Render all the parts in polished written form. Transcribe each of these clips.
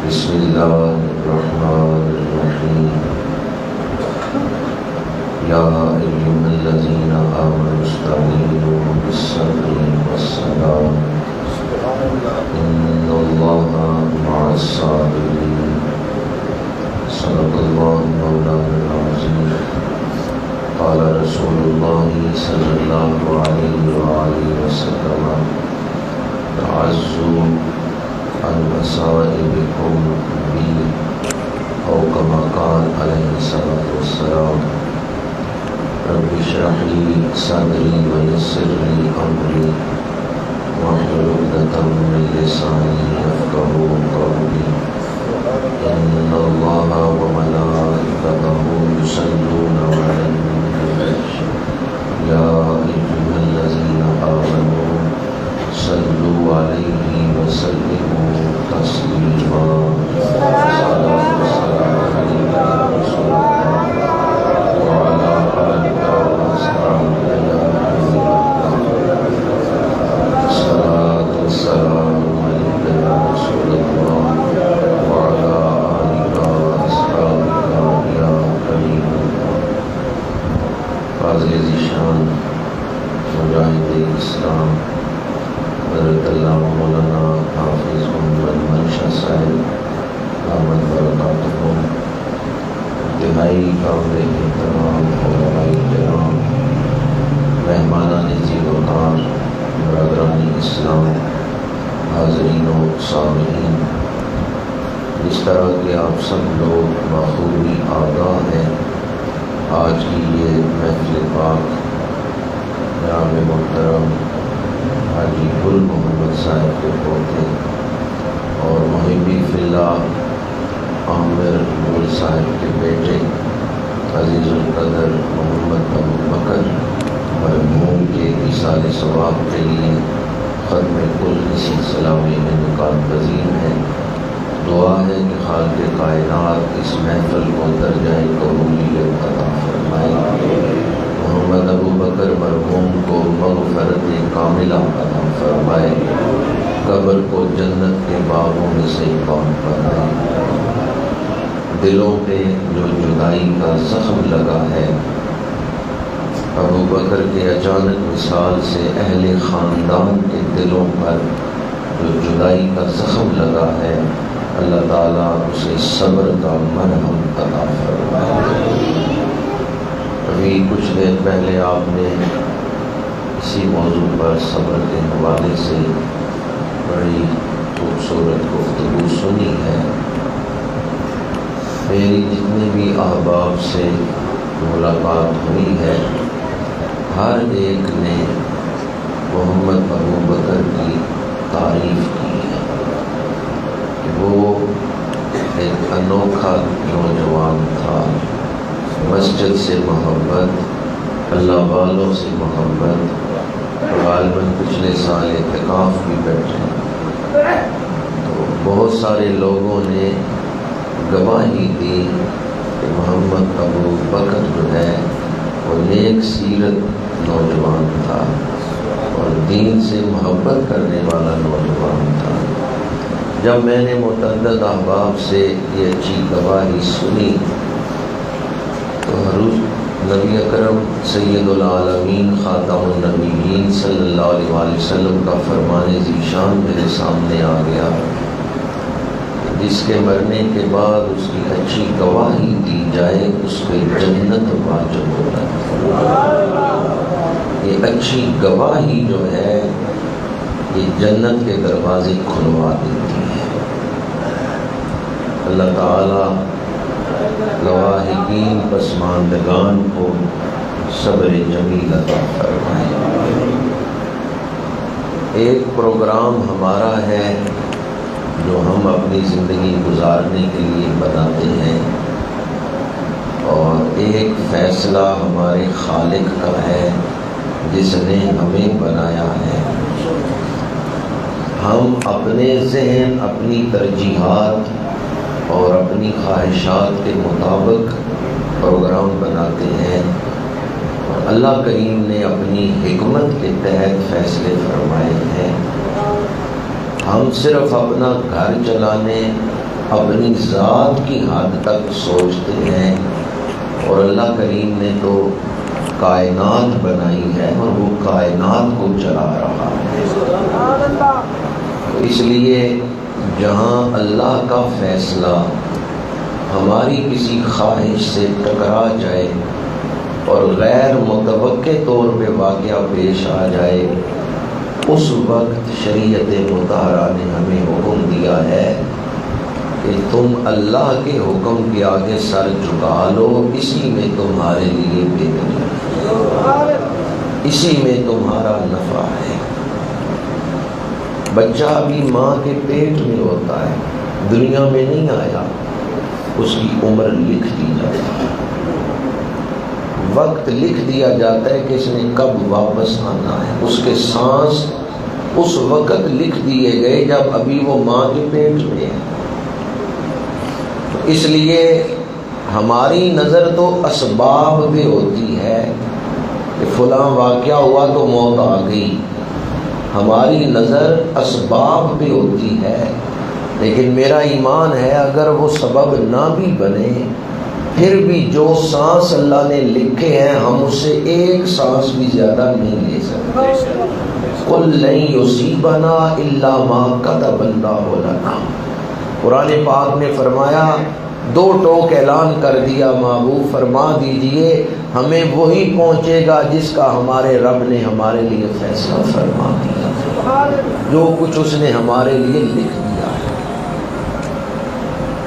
بسم اللہ الرحمن الرحیم یا ایھا الذین آمنوا استعینوا بالصبر والصلاۃ ان اللہ مع الصابرین صدق اللہ مولانا العظیم قال رسول اللہ صلی اللہ علیہ وآلہ وسلم تعزوا عن مصائبكم بي أو كما قال عليه الصلاة والسلام رب اشرح لي صدري ويسر لي أمري واحلل عقدة من لساني يفقهوا قولي إن الله وملائكته يصلون على النبي يا أيها الذين آمنوا صلوا عليه وسلموا تسليما صلاة والسلام عليك يا رسول الله وعلى آلك وأصحابك يا حبيب الله صلاة والسلام عليك يا رسول الله وعلى آلك وأصحابك يا حبيب الله فاضل ذیشان مجاہد اسلام حضرت اللہ مولانا حافظ محمد منشا صاحب دامت برکاتہ انتہائی قابل احترام علماء کرام مہمانان عزیز وقار برادران اسلام حاضرین و سامعین، جس طرح کہ آپ سب لوگ بخوبی آگاہ ہیں، آج کی یہ محفل پاک جناب محترم حاجی گل محمد صاحب کے پوتے اور محبی فی اللہ عامر گل صاحب کے بیٹے عزیز القدر محمد ابو بکر مرحوم کے ایصال ثواب کے لیے ختم کل اس سلسلہ میں انعقاد پذیر ہے۔ دعا ہے کہ خالق کائنات اس محفل کو درجۂ قبولیت عطا فرمائے، محمد ابو بکر مرحوم کو مغفرت کاملہ عطا فرمائے، قبر کو جنت کے باغوں میں سے پاک بنائے۔ دلوں پہ جو جدائی کا زخم لگا ہے، ابو بکر کے اچانک وصال سے اہل خاندان کے دلوں پر جو جدائی کا زخم لگا ہے، اللہ تعالیٰ اسے صبر کا مرہم عطا فرمائے۔ ابھی کچھ دیر پہلے آپ نے اسی موضوع پر صبر کے حوالے سے بڑی خوبصورت گفتگو سنی ہے۔ میری جتنے بھی احباب سے ملاقات ہوئی ہے، ہر ایک نے محمد ابو بکر کی تعریف کی ہے کہ وہ ایک انوکھا نوجوان تھا، مسجد سے محبت، اللہ والوں سے محبت، غالباً پچھلے سال اعتکاف بھی بیٹھے تو بہت سارے لوگوں نے گواہی دی کہ محمد ابو بکر جو ہے وہ نیک سیرت نوجوان تھا اور دین سے محبت کرنے والا نوجوان تھا۔ جب میں نے متعدد احباب سے یہ اچھی گواہی سنی تو حضور نبی اکرم سید العالمین خاتم النبیین صلی اللہ علیہ وسلم کا فرمان ذیشان میرے سامنے آ گیا، جس کے مرنے کے بعد اس کی اچھی گواہی دی جائے اس پہ جنت واجب ہوتا ہے۔ یہ اچھی گواہی جو ہے یہ جنت کے دروازے کھلوا دیتی ہے۔ اللہ تعالیٰ گواہگین پسماندگان کو صبر جمیل عطا فرمائے۔ ایک پروگرام ہمارا ہے جو ہم اپنی زندگی گزارنے کے لیے بناتے ہیں، اور ایک فیصلہ ہمارے خالق کا ہے جس نے ہمیں بنایا ہے۔ ہم اپنے ذہن، اپنی ترجیحات اور اپنی خواہشات کے مطابق پروگرام بناتے ہیں، اور اللہ کریم نے اپنی حکمت کے تحت فیصلے فرمائے ہیں۔ ہم صرف اپنا گھر چلانے اپنی ذات کی حد تک سوچتے ہیں، اور اللہ کریم نے تو کائنات بنائی ہے اور وہ کائنات کو چلا رہا ہے۔ اس لیے جہاں اللہ کا فیصلہ ہماری کسی خواہش سے ٹکرا جائے اور غیر متوقع طور پہ واقعہ پیش آ جائے، اس وقت شریعت مطہرہ نے ہمیں حکم دیا ہے کہ تم اللہ کے حکم کے آگے سر جھکا لو، اسی میں تمہارے لیے بہتری، اسی میں تمہارا نفع ہے۔ بچہ ابھی ماں کے پیٹ میں ہوتا ہے، دنیا میں نہیں آیا، اس کی عمر لکھ دی جاتی ہے، وقت لکھ دیا جاتا ہے کہ اس نے کب واپس آنا ہے، اس کے سانس اس وقت لکھ دیے گئے جب ابھی وہ ماں کے پیٹ میں ہے۔ اس لیے ہماری نظر تو اسباب پہ ہوتی ہے کہ فلاں واقعہ ہوا تو موت آ گئی، ہماری نظر اسباب پہ ہوتی ہے، لیکن میرا ایمان ہے اگر وہ سبب نہ بھی بنے پھر بھی جو سانس اللہ نے لکھے ہیں ہم اس سے ایک سانس بھی زیادہ نہیں لے سکتے۔ قُلْ لَن يُصِيبَنَا إِلَّا مَا كَتَبَ اللَّهُ لَنَا۔ قرآن پاک نے فرمایا، دو ٹوک اعلان کر دیا، محبوب فرما دیجئے ہمیں وہی پہنچے گا جس کا ہمارے رب نے ہمارے لیے فیصلہ فرما دیا، جو کچھ اس نے ہمارے لیے لکھ دیا ہے۔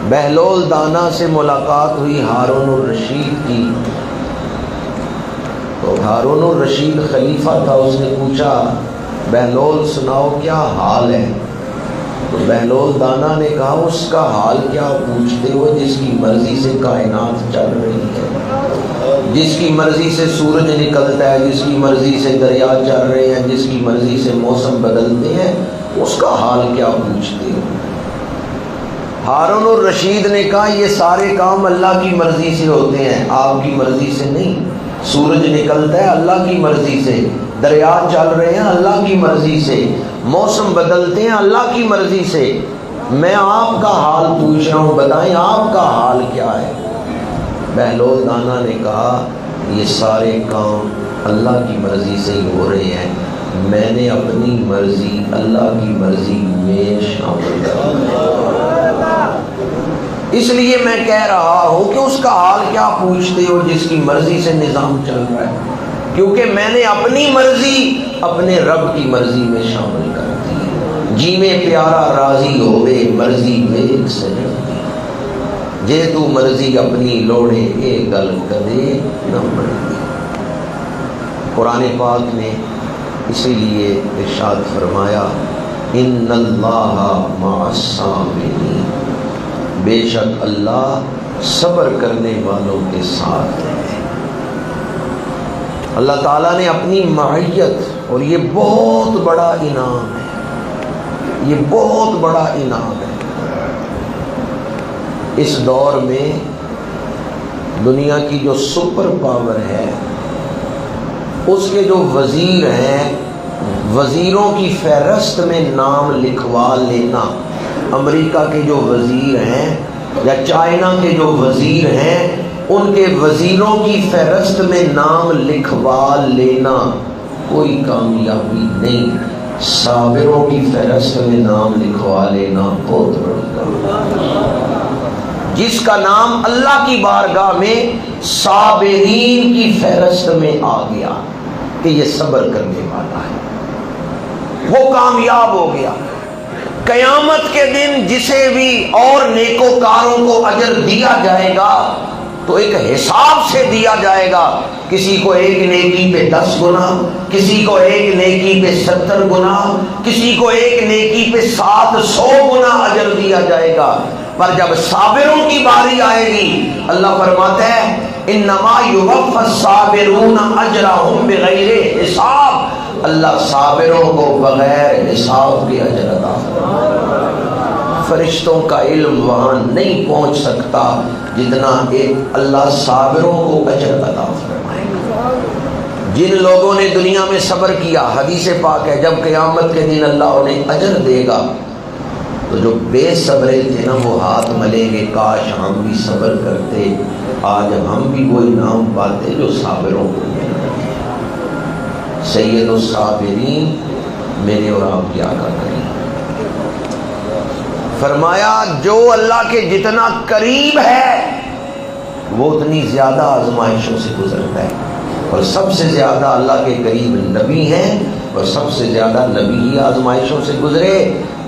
بہلول دانا سے ملاقات ہوئی ہارون الرشید کی، تو ہارون الرشید خلیفہ تھا، اس نے پوچھا بہلول سناؤ کیا حال ہے؟ تو بہلول دانا نے کہا اس کا حال کیا پوچھتے ہو جس کی مرضی سے کائنات چل رہی ہے، جس کی مرضی سے سورج نکلتا ہے، جس کی مرضی سے دریا چل رہے ہیں، جس کی مرضی سے موسم بدلتے ہیں، اس کا حال کیا پوچھتے ہو؟ ہارون الرشید نے کہا یہ سارے کام اللہ کی مرضی سے ہوتے ہیں، آپ کی مرضی سے نہیں۔ سورج نکلتا ہے اللہ کی مرضی سے، دریا چل رہے ہیں اللہ کی مرضی سے، موسم بدلتے ہیں اللہ کی مرضی سے، میں آپ کا حال پوچھ رہا ہوں، بتائیں آپ کا حال کیا ہے؟ بہلول دانا نے کہا یہ سارے کام اللہ کی مرضی سے ہی ہو رہے ہیں، میں نے اپنی مرضی اللہ کی مرضی میں شامل کر دیا، اس لیے میں کہہ رہا ہوں کہ اس کا حال کیا پوچھتے ہو جس کی مرضی سے نظام چل رہا ہے، کیونکہ میں نے اپنی مرضی اپنے رب کی مرضی میں شامل کر دی۔ جی میں پیارا راضی ہوئے مرضی ویک سجدی، جے تو مرضی اپنی لوڑے اے گل کدے نہ بڑھتی۔ قرآن پاک نے اسی لیے ارشاد فرمایا ان اللہ مع الصابرین، بے شک اللہ صبر کرنے والوں کے ساتھ ہے۔ اللہ تعالیٰ نے اپنی معیت، اور یہ بہت بڑا انعام ہے، یہ بہت بڑا انعام ہے۔ اس دور میں دنیا کی جو سپر پاور ہے، اس کے جو وزیر ہیں، وزیروں کی فہرست میں نام لکھوا لینا، امریکہ کے جو وزیر ہیں یا چائنا کے جو وزیر ہیں ان کے وزیروں کی فہرست میں نام لکھوا لینا کوئی کامیابی نہیں، صابروں کی فہرست میں نام لکھوا لینا بہت بڑی کامیابی۔ جس کا نام اللہ کی بارگاہ میں صابرین کی فہرست میں آ گیا کہ یہ صبر کرنے والا ہے، وہ کامیاب ہو گیا۔ قیامت کے دن جسے بھی اور نیکوکاروں کو اجر دیا جائے گا تو ایک حساب سے دیا جائے گا، کسی کو ایک نیکی پہ 10 گنا، کسی کو ایک نیکی پہ 70 گنا، کسی کو ایک نیکی پہ 700 گنا اجر دیا جائے گا۔ پر جب صابروں کی باری آئے گی اللہ فرماتا ہے انما یوفی الصابرون اجرهم بغیر حساب، اللہ صابروں کو بغیر حساب کے اجر عطا فرمائے۔ فرشتوں کا علم وہاں نہیں پہنچ سکتا جتنا ایک اللہ صابروں کو اجر عطا فرمائے گا۔ جن لوگوں نے دنیا میں صبر کیا، حدیث پاک ہے جب قیامت کے دن اللہ انہیں اجر دے گا تو جو بے صبرے تھے نا وہ ہاتھ ملیں گے، کاش ہم بھی صبر کرتے، آج ہم بھی وہ انعام پاتے جو صابروں کو ملا۔ سید الصابرین میرے اور آپ کی آقا کریم، فرمایا جو اللہ کے جتنا قریب ہے وہ اتنی زیادہ آزمائشوں سے گزرتا ہے، اور سب سے زیادہ اللہ کے قریب نبی ہیں، اور سب سے زیادہ نبی ہی آزمائشوں سے گزرے،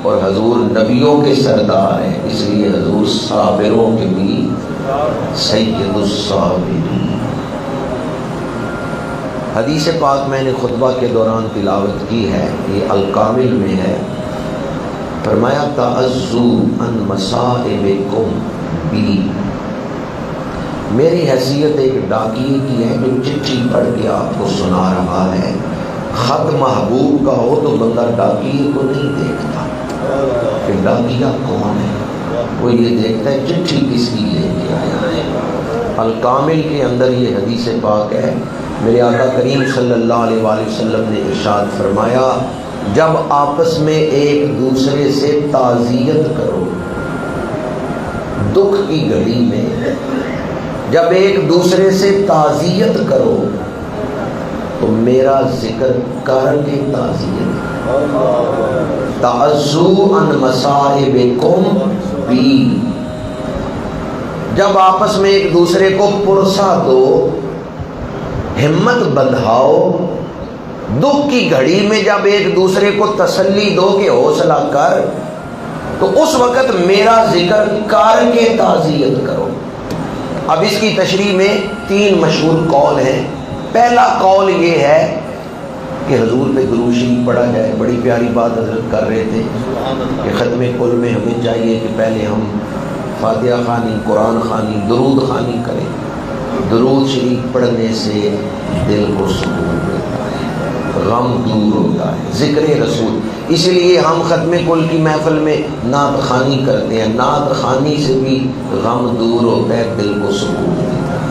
اور حضور نبیوں کے سردار ہیں، اس لیے حضور صابروں کے بھی سید الصابرین۔ حدیث پاک میں نے خطبہ کے دوران تلاوت کی ہے، یہ الکامل میں ہے، فرمایا تعزو ان مصائبکم بی، میری حیثیت ایک ڈاکیے کی ہے جو چٹھی پڑھ کے آپ کو سنا رہا ہے۔ خط محبوب کا ہو تو بندہ ڈاکیے کو نہیں دیکھتا کہ ڈاکیہ کون ہے، وہ یہ دیکھتا ہے چٹھی کس کی لے کے آیا ہے۔ الکامل کے اندر یہ حدیث پاک ہے، میرے آقا کریم صلی اللہ علیہ وآلہ وسلم نے ارشاد فرمایا جب آپس میں ایک دوسرے سے تعزیت کرو، دکھ کی گھڑی میں جب ایک دوسرے سے تعزیت کرو تو میرا ذکر کر کے تعزیت، تعزو ان مصائبکم بی، جب آپس میں ایک دوسرے کو پرسا دو، ہمت بندھاؤ، دکھ کی گھڑی میں جب ایک دوسرے کو تسلی دو کہ حوصلہ کر، تو اس وقت میرا ذکر کر کے تعزیت کرو۔ اب اس کی تشریح میں 3 مشہور قول ہیں۔ پہلا قول یہ ہے کہ حضور پہ درود شریف پڑھا جائے، بڑی پیاری بات حضرت کر رہے تھے کہ ختم کل میں ہمیں چاہیے کہ پہلے ہم فاتحہ خوانی، قرآن خوانی، درود خوانی کریں۔ درود شریف پڑھنے سے دل کو سکون ملتا ہے، غم دور ہوتا ہے، ذکر رسول، اس لیے ہم ختم کل کی محفل میں نعت خوانی کرتے ہیں، نعت خوانی سے بھی غم دور ہوتا ہے، دل کو سکون ملتا ہے۔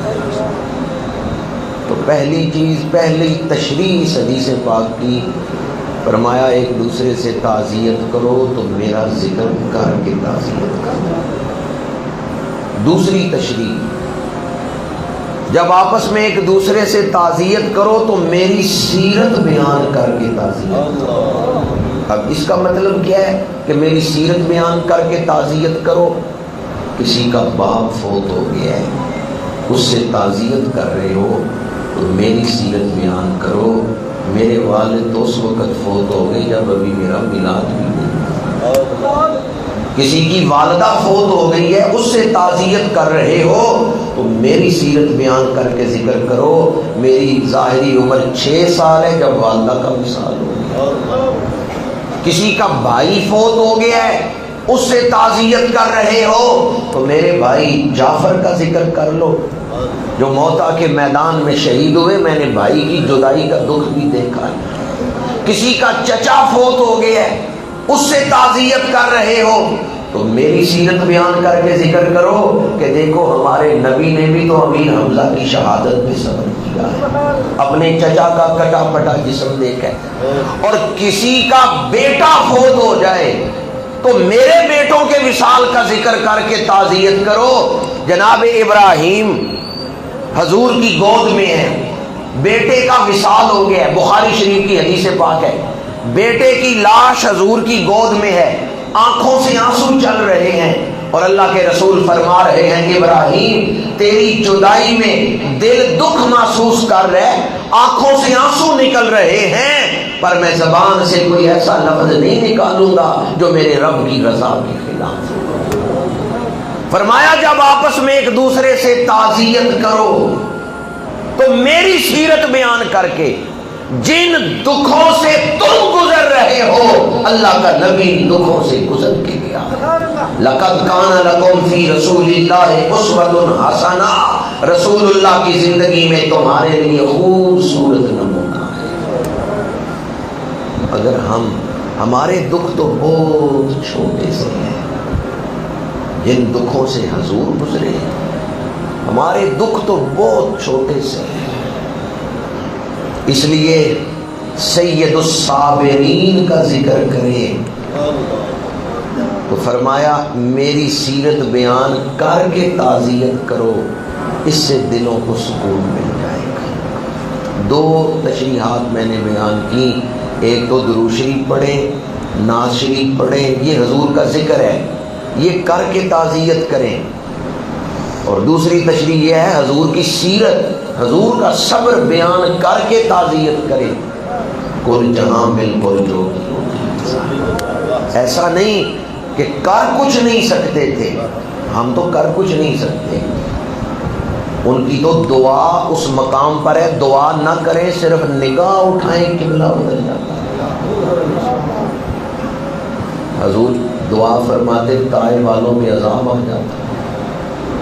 تو پہلی چیز، پہلی تشریح اس حدیث پاک کی، فرمایا ایک دوسرے سے تعزیت کرو تو میرا ذکر کر کے تعزیت کرو۔ دوسری تشریح، جب آپس میں ایک دوسرے سے تعزیت کرو تو میری سیرت بیان کر کے تعزیت کرو۔ اب اس کا مطلب کیا ہے کہ میری سیرت بیان کر کے تعزیت کرو؟ کسی کا باپ فوت ہو گیا ہے، اس سے تعزیت کر رہے ہو تو میری سیرت بیان کرو۔ میرے والد تو اس وقت فوت ہو گئے جب ابھی میرا میلاد بھی نہیں، کسی کی والدہ فوت ہو گئی ہے، اس سے تعزیت کر رہے ہو تو میری سیرت بیان کر کے ذکر کرو۔ میری ظاہری عمر 6 سال ہے جب والدہ کا وصال ہو گیا۔ کسی کا بھائی فوت ہو گیا ہے، اس سے تعزیت کر رہے ہو تو میرے بھائی جعفر کا ذکر کر لو جو موتا کے میدان میں شہید ہوئے، میں نے بھائی کی جدائی کا دکھ بھی دیکھا ہے۔ کسی کا چچا فوت ہو گیا ہے، اس سے تعزیت کر رہے ہو تو میری سیرت بیان کر کے ذکر کرو کہ دیکھو ہمارے نبی نے بھی تو امیر حمزہ کی شہادت پہ صبر کیا ہے، اپنے چچا کا کٹا پٹا جسم دیکھا ہے۔ اور کسی کا بیٹا فوت ہو جائے تو میرے بیٹوں کے وصال کا ذکر کر کے تعزیت کرو۔ جناب ابراہیم حضور کی گود میں ہے، بیٹے کا وصال ہو گیا ہے، بخاری شریف کی حدیث پاک ہے، بیٹے کی لاش حضور کی گود میں ہے، آنکھوں سے آنسو چل رہے ہیں، اور اللہ کے رسول فرما رہے ہیں ابراہیم تیری جدائی میں دل دکھ محسوس کر رہے، آنکھوں سے آنسو نکل رہے ہیں، پر میں زبان سے کوئی ایسا لفظ نہیں نکالوں گا جو میرے رب کی رضا کے خلاف ہو۔ فرمایا جب آپس میں ایک دوسرے سے تعزیت کرو تو میری سیرت بیان کر کے جن دکھوں سے تم گزر رہے ہو اللہ کا نبی دکھوں سے گزر کے گیا۔ لقد کان لکم فی رسول اللہ اسوۃ حسنہ، رسول اللہ کی زندگی میں تمہارے لیے خوبصورت نمونہ ہے۔ اگر ہمارے دکھ تو بہت چھوٹے سے ہیں، جن دکھوں سے حضور گزرے ہمارے دکھ تو بہت چھوٹے سے ہیں، اس لیے سید الصابرین کا ذکر کریں۔ تو فرمایا میری سیرت بیان کر کے تعزیت کرو، اس سے دلوں کو سکون مل جائے گا۔ دو تشریحات میں نے بیان کی، ایک تو درود شریف پڑھیں، نعت شریف پڑھیں، یہ حضور کا ذکر ہے، یہ کر کے تعزیت کریں، اور دوسری تشریح یہ ہے حضور کی سیرت، حضور کا صبر بیان کر کے تعزیت کریں۔ کل جہاں بالکل جو ایسا نہیں کہ کر کچھ نہیں سکتے تھے، ہم تو کر کچھ نہیں سکتے، ان کی تو دعا اس مقام پر ہے، دعا نہ کریں صرف نگاہ اٹھائیں قبلہ بدل جاتا ہے۔ حضور دعا فرماتے طائف والوں میں عذاب آ جاتا،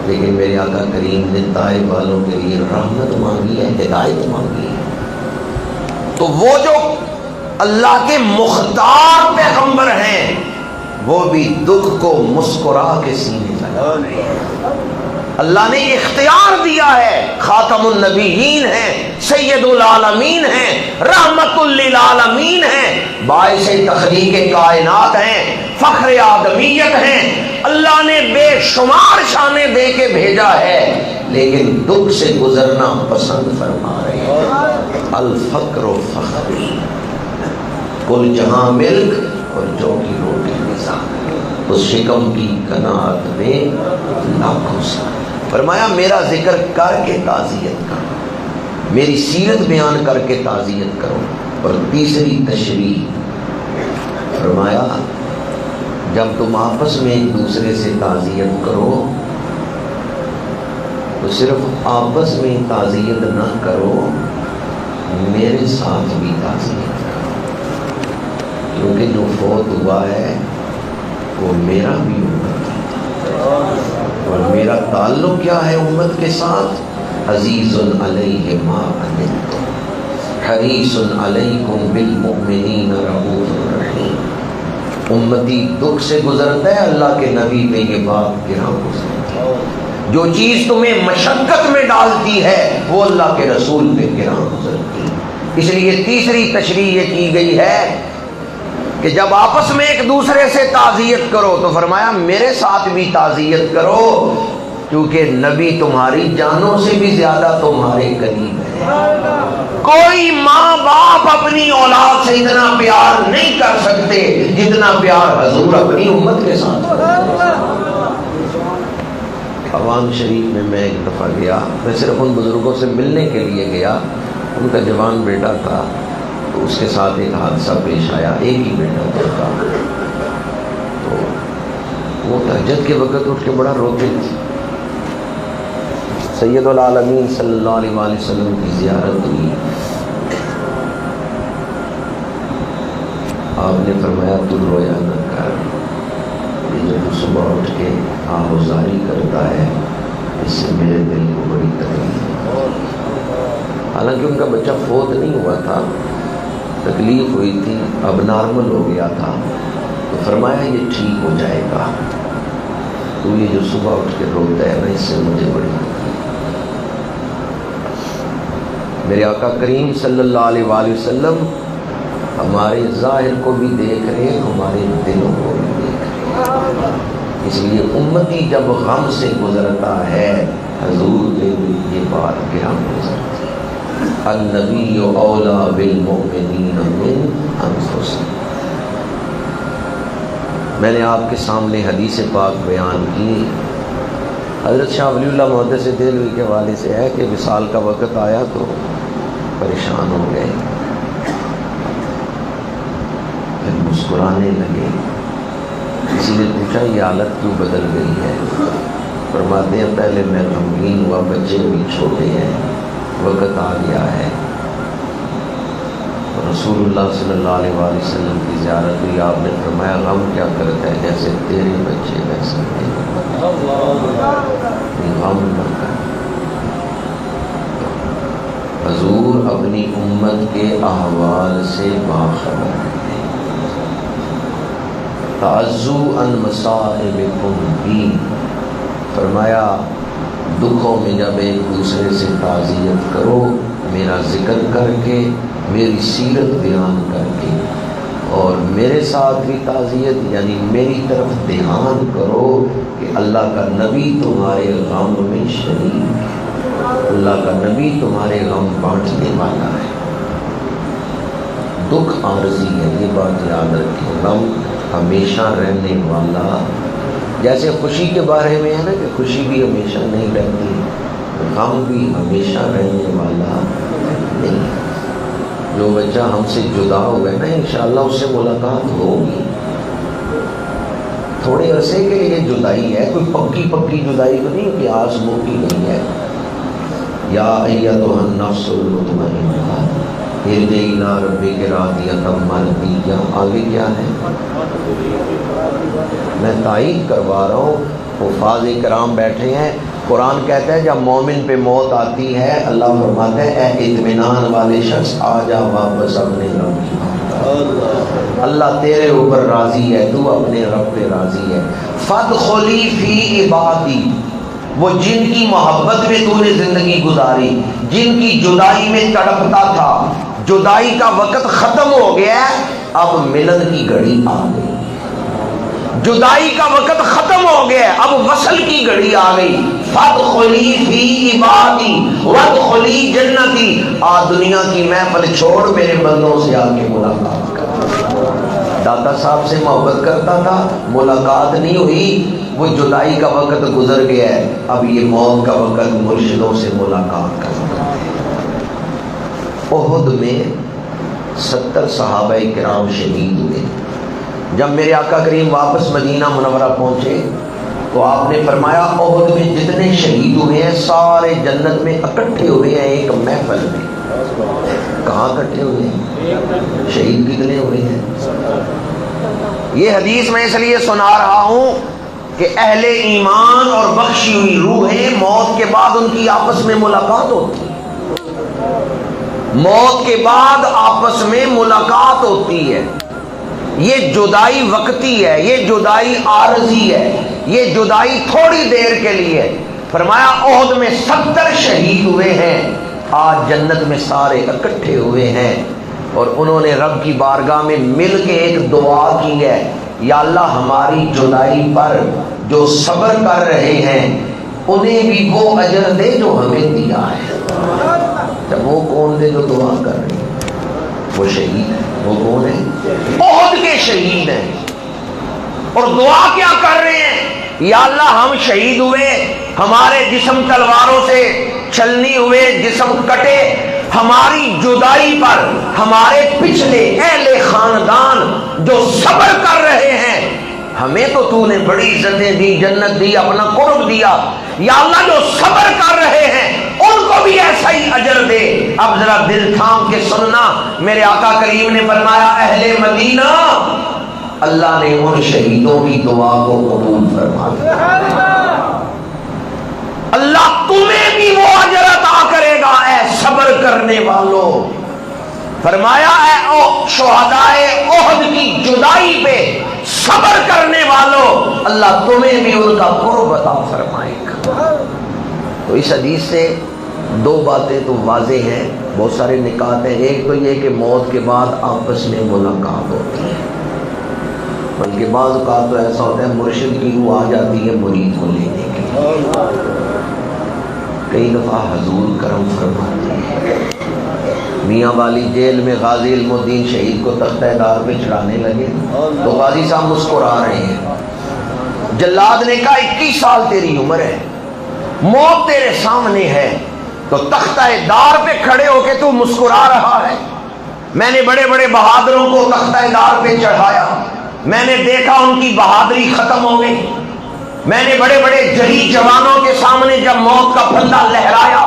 لیکن میرے آقا کریم نے طائف والوں کے لیے رحمت مانگی ہے، ہدایت مانگی ہے۔ تو وہ جو اللہ کے مختار پیغمبر ہیں وہ بھی دکھ کو مسکرا کے سینے لگا رہے ہیں۔ اللہ نے اختیار دیا ہے، خاتم النبیین ہیں، سید العالمین ہیں، رحمت للعالمین ہیں، باعث تخلیق کائنات ہیں، فخر آدمیت ہیں، اللہ نے بے شمار شانیں دے کے بھیجا ہے، لیکن دکھ سے گزرنا پسند فرما رہے ہیں۔ الفقر و فخر، کل جہاں ملک اور جو کی روٹی نظام، اس شکم کی قناعت میں لاکھوں سال۔ فرمایا میرا ذکر کر کے تعزیت کرو، میری سیرت بیان کر کے تعزیت کرو۔ اور تیسری تشریح فرمایا جب تم آپس میں ایک دوسرے سے تعزیت کرو تو صرف آپس میں تعزیت نہ کرو، میرے ساتھ بھی تعزیت کرو، کیونکہ جو فوت ہوا ہے وہ میرا بھی امت ہے، اور میرا تعلق کیا ہے امت کے ساتھ؟ عزیز علیہ ما عنتم حریص علیکم بالمؤمنین رؤوف رحیم۔ امتی دکھ سے گزرتا ہے، اللہ کے نبی پہ یہ بات گراں گزرتی ہے، جو چیز تمہیں مشقت میں ڈالتی ہے وہ اللہ کے رسول پہ گراں گزرتی ہے۔ اس لیے تیسری تشریح یہ کی گئی ہے کہ جب آپس میں ایک دوسرے سے تعزیت کرو تو فرمایا میرے ساتھ بھی تعزیت کرو، کیونکہ نبی تمہاری جانوں سے بھی زیادہ تمہارے قریب ہے۔ کوئی ماں باپ اپنی اولاد سے اتنا پیار نہیں کر سکتے جتنا پیار حضور اپنی امت کے ساتھ کرتے۔ عوام شریف میں ایک دفعہ گیا، میں صرف ان بزرگوں سے ملنے کے لیے گیا، ان کا جوان بیٹا تھا، تو اس کے ساتھ ایک حادثہ پیش آیا، ایک ہی بیٹا تھا، تو وہ تہجد کے وقت اٹھ کے بڑا روتے تھے۔ سید العالمین صلی اللہ علیہ وآلہ وسلم کی زیارت ہوئی، آپ نے فرمایا تو رویا نہ کر، یہ جب صبح اٹھ کے آہوزاری کرتا ہے اس سے میرے دل کو بڑی تکلیف ہے۔ حالانکہ ان کا بچہ فوت نہیں ہوا تھا، تکلیف ہوئی تھی، اب نارمل ہو گیا تھا، تو فرمایا یہ ٹھیک ہو جائے گا، تو یہ جو صبح اٹھ کے روتا ہے نا اس سے مجھے بڑی تکلیف۔ میرے آقا کریم صلی اللہ علیہ وآلہ وسلم ہمارے ظاہر کو بھی دیکھ رہے ہیں، ہمارے دلوں کو بھی دیکھ رہے ہیں، اس لیے امتی جب غم سے گزرتا ہے حضور پہ بھی یہ بات گراں گزرتی ہے۔ النبی اولا بالمؤمنین من انفسہم۔ میں نے آپ کے سامنے حدیث پاک بیان کی، حضرت شاہ ولی اللہ محدث دہلوی کے حوالے سے ہے کہ وصال کا وقت آیا تو پریشان ہو گئے، پھر مسکرانے لگے، کسی نے پوچھا یہ حالت کیوں بدل گئی ہے؟ فرماتے ہیں پہلے میں غمگین ہوا، بچے بھی چھوٹے ہیں، وقت آ گیا ہے، رسول اللہ صلی اللہ علیہ وآلہ وسلم کی زیارت ہوئی، آپ نے فرمایا غم کیا کرتا ہے، جیسے تیرے بچے ویسے غم نہ کر۔ حضور اپنی امت کے احوال سے باخبر ہے۔ تعزو ان مصائبکم بی، فرمایا دکھوں میں جب ایک دوسرے سے تعزیت کرو، میرا ذکر کر کے، میری سیرت بیان کر کے، اور میرے ساتھ بھی تعزیت یعنی میری طرف دھیان کرو کہ اللہ کا نبی تمہارے غم میں شریک ہے، اللہ کا نبی تمہارے غم بانٹنے والا ہے۔ دکھ عارضی ہے، یہ بات یاد رکھیں، غم ہمیشہ رہنے والا، جیسے خوشی کے بارے میں ہے نا کہ خوشی بھی ہمیشہ نہیں رہتی، غم بھی ہمیشہ رہنے والا نہیں۔ جو بچہ ہم سے جدا ہوئے نا انشاءاللہ اس سے ملاقات ہوگی، تھوڑے عرصے کے لیے جدائی ہے، کوئی پکی جدائی تو نہیں کہ آس موکی نہیں ہے۔ یا ایتھا النفس المطمئنہ ارجعی الی ربک راضیۃ مرضیہ، آگے کیا ہے؟ میں تائید کروا رہا ہوں، حفاظ کرام بیٹھے ہیں، قرآن کہتا ہے جب مومن پہ موت آتی ہے اللہ فرماتا ہے اے اطمینان والے شخص آ جا واپس اپنے رب کی بات، اللہ تیرے اوپر راضی ہے، تو اپنے رب پہ راضی ہے۔ فادخلی فی عبادی، وہ جن کی محبت میں تو نے زندگی گزاری، جن کی جدائی میں تڑپتا تھا، جدائی کا وقت ختم ہو گیا ہے، اب ملن کی گھڑی آ گئی، جدائی کا وقت ختم ہو گیا ہے، اب وصل کی گھڑی آ گئی۔ فادخلی فی عبادی وادخلی جنتی، دنیا کی محفل چھوڑ میرے بندوں سے آ کے ملاقات کر۔ داتا صاحب سے محبت کرتا تھا، ملاقات نہیں ہوئی، وہ جدائی کا وقت گزر گیا ہے، اب یہ موت کا وقت مرشدوں سے ملاقات کرتا ہے۔ احد میں 70 صحابہ کرام شہید ہوئے۔ جب میرے آقا کریم واپس مدینہ منورہ پہنچے تو آپ نے فرمایا احد میں جتنے شہید ہوئے ہیں سارے جنت میں اکٹھے ہوئے ہیں ایک محفل میں۔ کہاں اکٹھے ہوئے ہیں؟ شہید کتنے ہوئے ہیں؟ یہ حدیث میں اس لیے سنا رہا ہوں کہ اہل ایمان اور بخشی ہوئی روحیں موت کے بعد ان کی آپس میں ملاقات ہوتی ہے، موت کے بعد آپس میں ملاقات ہوتی ہے۔ یہ جدائی وقتی ہے، یہ جدائی عارضی ہے، یہ جدائی تھوڑی دیر کے لیے۔ فرمایا احد میں 70 شہید ہوئے ہیں، آج جنت میں سارے اکٹھے ہوئے ہیں، اور انہوں نے رب کی بارگاہ میں مل کے ایک دعا کی ہے، یا اللہ ہماری جدائی پر جو صبر کر رہے ہیں انہیں بھی وہ اجر دے جو ہمیں دیا ہے۔ جب وہ کون دے جو دعا کر رہے ہیں؟ وہ شہید ہے۔ وہ کون ہے؟ احد کے شہید ہیں، اور دعا کیا کر رہے ہیں؟ یا اللہ ہم شہید ہوئے، ہمارے جسم تلواروں سے چھلنی ہوئے، جسم کٹے، ہماری جدائی پر ہمارے پچھلے اہل خاندان جو صبر کر رہے ہیں، ہمیں تو نے بڑی عزتیں دی، جنت دی، اپنا قرب دیا، یا اللہ جو صبر کر رہے ہیں ان کو بھی ایسا ہی اجر دے۔ اب ذرا دل تھام کے سننا، میرے آقا کریم نے فرمایا اہل مدینہ اللہ نے ان شہیدوں کی دعا کو قبول فرما لیا، اللہ تمہیں بھی وہ اجر عطا کرے گا اے صبر کرنے والوں۔ فرمایا اے شہدائے احد کی جدائی پہ صبر کرنے والوں، اللہ تمہیں بھی ان کا قرب عطا فرمائے گا۔ تو اس حدیث سے دو باتیں تو واضح ہیں، بہت سارے نکات ہیں۔ ایک تو یہ کہ موت کے بعد آپس میں ملاقات ہوتی ہے، بلکہ بعض اوقات تو ایسا ہوتا ہے مرشد کی روح آ جاتی ہے مرید کو لینے کے لیے۔ کئی دفعہ حضور کرم فرماتے ہیں، میاں والی جیل میں غازی علم الدین شہید کو تختہ دار پہ چڑھانے لگے تو غازی صاحب مسکرا رہے ہیں، جلاد نے کہا 21 سال تیری عمر ہے، موت تیرے سامنے ہے، تو تختہ دار پہ کھڑے ہو کے تو مسکرا رہا ہے؟ میں نے بڑے بڑے بہادروں کو تختہ دار پہ چڑھایا، میں نے دیکھا ان کی بہادری ختم ہو گئی، میں نے بڑے بڑے جری جوانوں کے سامنے جب موت کا پھندا لہرایا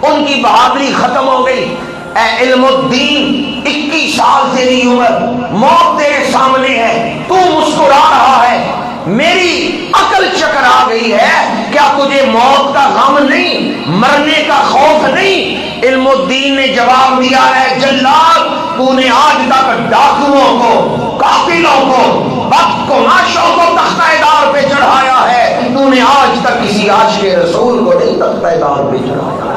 ان کی بہادری ختم ہو گئی۔ اے علم الدین 21 سال تیری عمر، موت تیرے سامنے ہے، تو مسکرا رہا ہے، میری عقل چکر آ گئی ہے، کیا تجھے موت کا غم نہیں، مرنے کا خوف نہیں؟ علم الدین نے جواب دیا ہے جلاد تو نے آج تک ڈاکوؤں کو، قاتلوں کو، بدگماشوں کو تختہ دار پہ چڑھایا ہے، تو نے آج تک کسی عاشق رسول کو نہیں تختہ دار پہ چڑھایا۔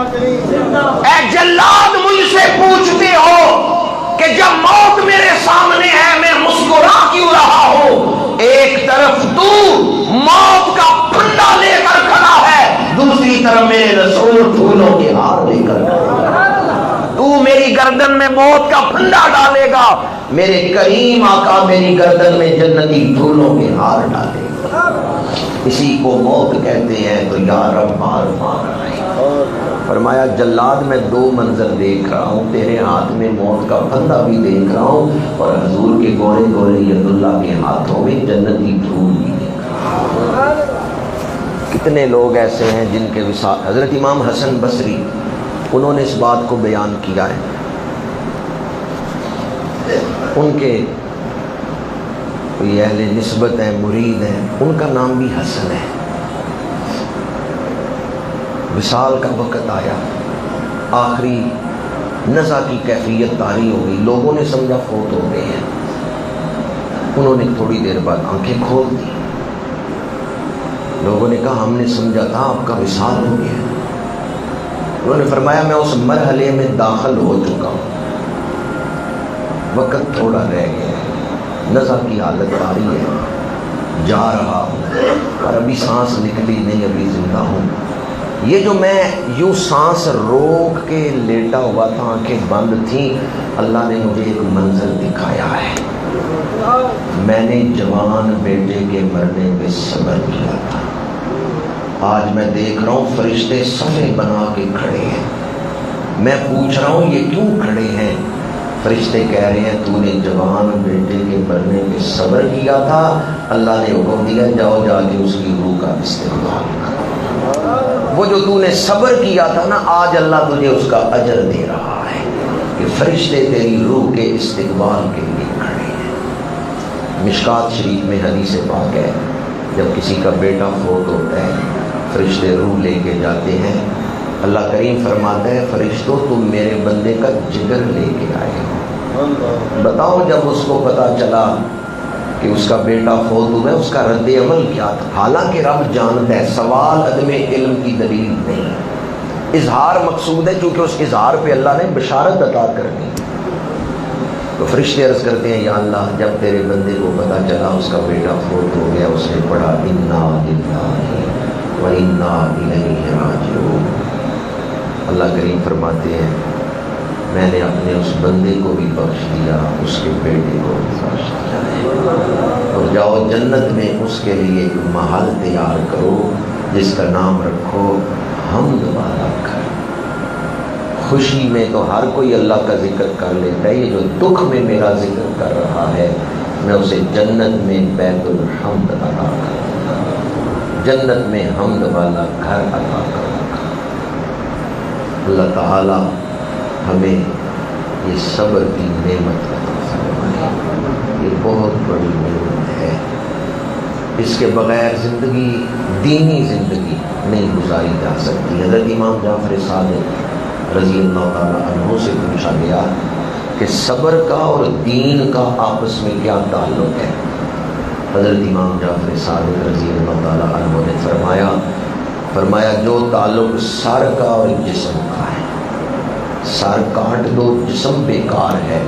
اے جلاد مجھ سے پوچھتے ہو کہ جب موت میرے سامنے ہے میں مسکرا کیوں رہا ہوں؟ ایک طرف تو موت کا پھندا لے کر کھڑا ہے، دوسری طرف میرے رسول پھولوں کے ہار لے کر کھڑا ہے۔ تو میری گردن میں موت کا پھندا ڈالے گا، میرے کریم آقا میری گردن میں جنتی پھولوں کے ہار ڈالے گا۔ اسی کو موت کہتے ہیں تو یا رب مار مار آئے۔ فرمایا جلاد میں دو منظر دیکھ رہا ہوں، تیرے ہاتھ میں موت کا پھندا بھی دیکھ رہا ہوں اور حضور کے گورے گورے ید اللہ کے ہاتھوں میں جنتی پھول بھی دیکھ رہا ہوں۔ کتنے لوگ ایسے ہیں جن کے وصال، حضرت امام حسن بصری انہوں نے اس بات کو بیان کیا ہے، ان کے کوئی اہل نسبت ہیں، مرید ہیں، ان کا نام بھی حسن ہے۔ وصال کا وقت آیا، آخری نزع کی کیفیت طاری ہو گئی، لوگوں نے سمجھا فوت ہو گئے ہیں۔ انہوں نے تھوڑی دیر بعد آنکھیں کھول دی، لوگوں نے کہا ہم نے سمجھا تھا آپ کا وصال ہو گیا۔ انہوں نے فرمایا میں اس مرحلے میں داخل ہو چکا ہوں، وقت تھوڑا رہ گیا ہے، نزع کی حالت طاری ہے، جا رہا ہوں اور ابھی سانس نکلی نہیں، ابھی زندہ ہوں۔ یہ جو میں یوں سانس روک کے لیٹا ہوا تھا، آنکھیں بند تھیں، اللہ نے مجھے ایک منظر دکھایا ہے۔ میں نے جوان بیٹے کے مرنے پہ صبر کیا تھا، آج میں دیکھ رہا ہوں فرشتے صفے بنا کے کھڑے ہیں، میں پوچھ رہا ہوں یہ کیوں کھڑے ہیں؟ فرشتے کہہ رہے ہیں تو نے جوان بیٹے کے مرنے پہ صبر کیا تھا، اللہ نے حکم دیا جاؤ جا کے اس کی روح کا استقبال کرو۔ وہ جو تو نے صبر کیا تھا نا، آج اللہ تجھے اس کا اجر دے رہا ہے کہ فرشتے تیری روح کے استقبال کے لیے کھڑے ہیں۔ مشکات شریف میں حدیث پاک ہے، جب کسی کا بیٹا فوت ہوتا ہے فرشتے روح لے کے جاتے ہیں، اللہ کریم فرماتا ہے فرشتوں تم میرے بندے کا جگر لے کے آئے ہو۔ بتاؤ جب اس کو پتا چلا کہ اس کا بیٹا فوت ہوا ہے، اس کا رد عمل کیا تھا؟ حالانکہ رب جانتا ہے، سوال عدم علم کی دلیل نہیں، اظہار مقصود ہے، چونکہ اس اظہار پہ اللہ نے بشارت عطا کرنی۔ تو فرشتے عرض کرتے ہیں یا اللہ جب تیرے بندے کو پتا چلا اس کا بیٹا فوت ہو گیا، اس نے پڑھا انا للہ و انا الیہ راجعون۔ اللہ کریم فرماتے ہیں میں نے اپنے اس بندے کو بھی بخش دیا، اس کے بیٹے کو بھی بخش دیا ہے، اور جاؤ جنت میں اس کے لیے ایک محل تیار کرو جس کا نام رکھو حمد والا گھر۔ خوشی میں تو ہر کوئی اللہ کا ذکر کر لیتا ہے، یہ جو دکھ میں میرا ذکر کر رہا ہے میں اسے جنت میں بیت الحمد عطا کروں گا، جنت میں حمد والا گھر عطا کروں گا۔ اللہ تعالی ہمیں یہ صبر کی نعمت عطا فرمائے، یہ بہت بڑی نعمت ہے، اس کے بغیر زندگی، دینی زندگی نہیں گزاری جا سکتی۔ حضرت امام جعفر صادق رضی اللہ تعالیٰ عنہ سے پوچھا گیا کہ صبر کا اور دین کا آپس میں کیا تعلق ہے؟ حضرت امام جعفر صادق رضی اللہ تعالیٰ عنہ نے فرمایا جو تعلق سر کا اور جسم کا ہے، سر کاٹ دو جسم بیکار ہے،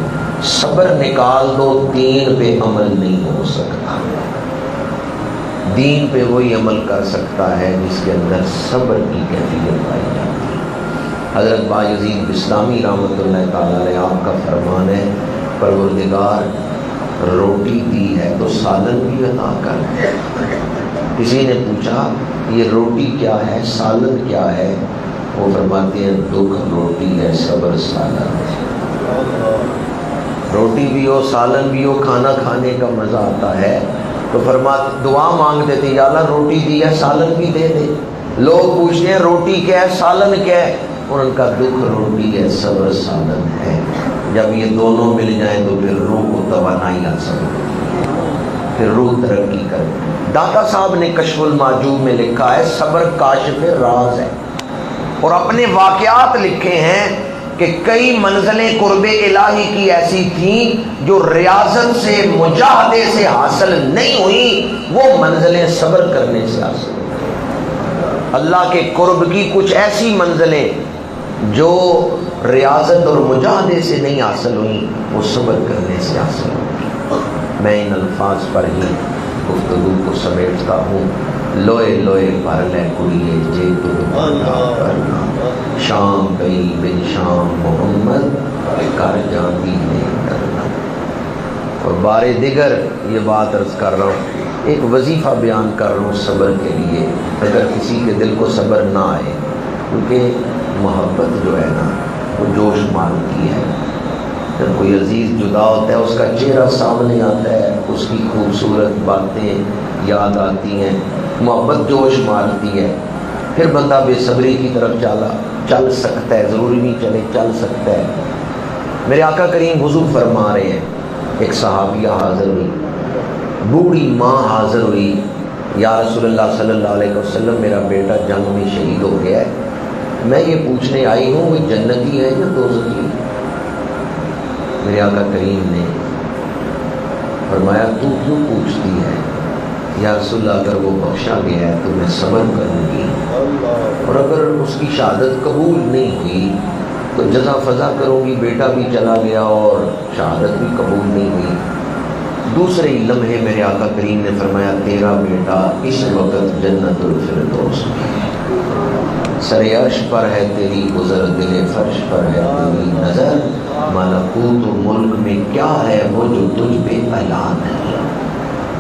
صبر نکال دو دین پہ عمل نہیں ہو سکتا۔ دین پہ وہی عمل کر سکتا ہے جس کے اندر صبر کی کیفیت پائی جاتی ہے۔ حضرت بایزید بسطامی رحمۃ اللہ تعالیٰ علیہ آپ کا فرمان ہے پروردگار روٹی دی ہے تو سالن بھی عطا کر۔ کسی نے پوچھا یہ روٹی کیا ہے، سالن کیا ہے؟ وہ فرماتے ہیں دکھ روٹی ہے، صبر سالن ہے۔ روٹی بھی ہو سالن بھی ہو، کھانا کھانے کا مزہ آتا ہے، تو فرماتے دعا مانگتے تھے یا اللہ روٹی دی ہے سالن بھی دے دے۔ لوگ پوچھتے ہیں روٹی کیا ہے سالن کیا ہے، اور ان کا دکھ روٹی ہے صبر سالن ہے۔ جب یہ دونوں مل جائیں تو پھر روح کو توانائی حاصل ہوتی ہے، پھر روح ترقی کرے۔ داتا صاحب نے کشف المعجوب میں لکھا ہے صبر کاشف راز ہے، اور اپنے واقعات لکھے ہیں کہ کئی منزلیں قرب الہی کی ایسی تھیں جو ریاضت سے مجاہدے سے حاصل نہیں ہوئی، وہ منزلیں صبر کرنے سے حاصل ہوئی۔ اللہ کے قرب کی کچھ ایسی منزلیں جو ریاضت اور مجاہدے سے نہیں حاصل ہوئی وہ صبر کرنے سے حاصل ہوئی۔ میں ان الفاظ پر ہی گفتگو کو سمیٹتا ہوں۔ لوئے لوئے بھر لے کڑیے جے تو دوبارہ کرنا، شام گئی بن شام محمد کر جاتی ہے کرنا۔ اور بار دیگر یہ بات عرض کر رہا ہوں، ایک وظیفہ بیان کر رہا ہوں صبر کے لیے، اگر کسی کے دل کو صبر نہ آئے، کیونکہ محبت جو ہے نا وہ جوش مارتی ہے۔ جب کوئی عزیز جدا ہوتا ہے، اس کا چہرہ سامنے آتا ہے، اس کی خوبصورت باتیں یاد آتی ہیں، محبت جوش مارتی ہے، پھر بندہ بے صبری کی طرف چل سکتا ہے، ضروری نہیں چلے، چل سکتا ہے۔ میرے آقا کریم حضور فرما رہے ہیں، ایک صحابیہ حاضر ہوئی، بوڑھی ماں حاضر ہوئی، یا رسول اللہ صلی اللہ علیہ وسلم میرا بیٹا جنگ میں شہید ہو گیا ہے، میں یہ پوچھنے آئی ہوں وہ جنتی ہے یا دوزخی؟ میرے آقا کریم نے فرمایا تو کیوں پوچھتی ہے؟ یا رسول اللہ اگر وہ بخشا گیا ہے تو میں صبر کروں گی، اور اگر اس کی شہادت قبول نہیں ہوئی تو جزا فضا کروں گی، بیٹا بھی چلا گیا اور شہادت بھی قبول نہیں ہوئی۔ دوسرے ہی لمحے میرے آقا کریم نے فرمایا تیرا بیٹا اس وقت جنت الفردوس میں ہے، سر عرش پر ہے تیری گزر، دل فرش پر ہے تیری نظر، ملکوت و ملک میں کیا ہے وہ جو تجھ پہ اعلان ہے۔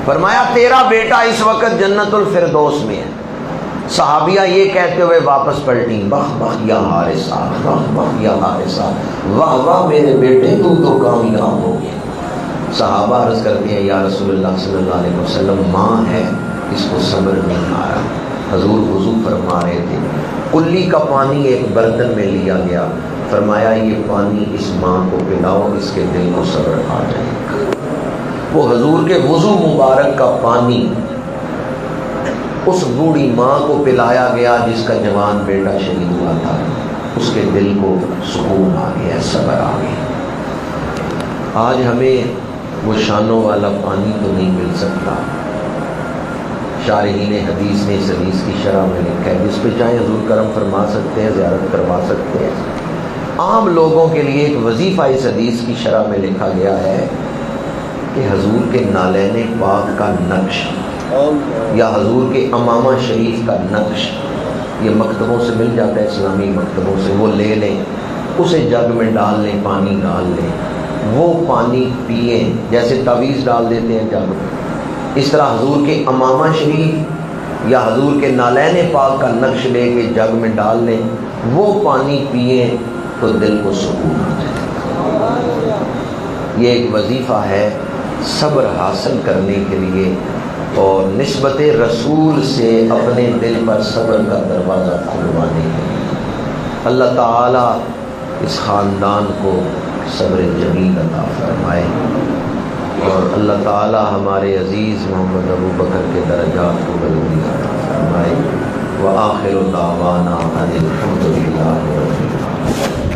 فرمایا تیرا بیٹا اس وقت جنت الفردوس میں ہے۔ صحابیہ یہ کہتے ہوئے واپس پلٹی، واہ واہ یا حارثہ، واہ واہ یا حارثہ، واہ واہ میرے بیٹے تو کامیاب ہو گیا۔ صحابہ عرض کرتے ہیں یا رسول اللہ صلی اللہ علیہ وسلم ماں ہے، اس کو صبر نہیں آ رہا۔ حضور وضو فرما رہے تھے، کلی کا پانی ایک برتن میں لیا گیا، فرمایا یہ پانی اس ماں کو پلاؤ، اس کے دل کو صبر آ جائے گا۔ وہ حضور کے وضو مبارک کا پانی اس بوڑھی ماں کو پلایا گیا جس کا جوان بیٹا شہید ہوا تھا، اس کے دل کو سکون آ گیا، صبر آ گیا۔ آج ہمیں وہ شانوں والا پانی تو نہیں مل سکتا۔ شارحین حدیث نے اس حدیث کی شرح میں لکھا ہے، جس پہ چاہے حضور کرم فرما سکتے ہیں، زیارت کروا سکتے ہیں۔ عام لوگوں کے لیے ایک وظیفہ اس حدیث کی شرح میں لکھا گیا ہے کہ حضور کے نالین پاک کا نقش یا حضور کے امامہ شریف کا نقش، یہ مکتبوں سے مل جاتا ہے، اسلامی مکتبوں سے، وہ لے لیں، اسے جگ میں ڈال لیں، پانی ڈال لیں، وہ پانی پئیں، جیسے تعویذ ڈال دیتے ہیں جگ میں، اس طرح حضور کے امامہ شریف یا حضور کے نالین پاک کا نقش لے کے جگ میں ڈال لیں، وہ پانی پئیں تو دل کو سکون آ جائے۔ یہ ایک وظیفہ ہے صبر حاصل کرنے کے لیے، اور نسبت رسول سے اپنے دل پر صبر کا دروازہ کھلوانے کے لیے۔ اللہ تعالیٰ اس خاندان کو صبر جمیل عطا فرمائے، اور اللہ تعالیٰ ہمارے عزیز محمد ابو بکر کے درجات کو بلندی عطا فرمائے۔ وآخر دعوانا ان الحمد للہ رب العالمین۔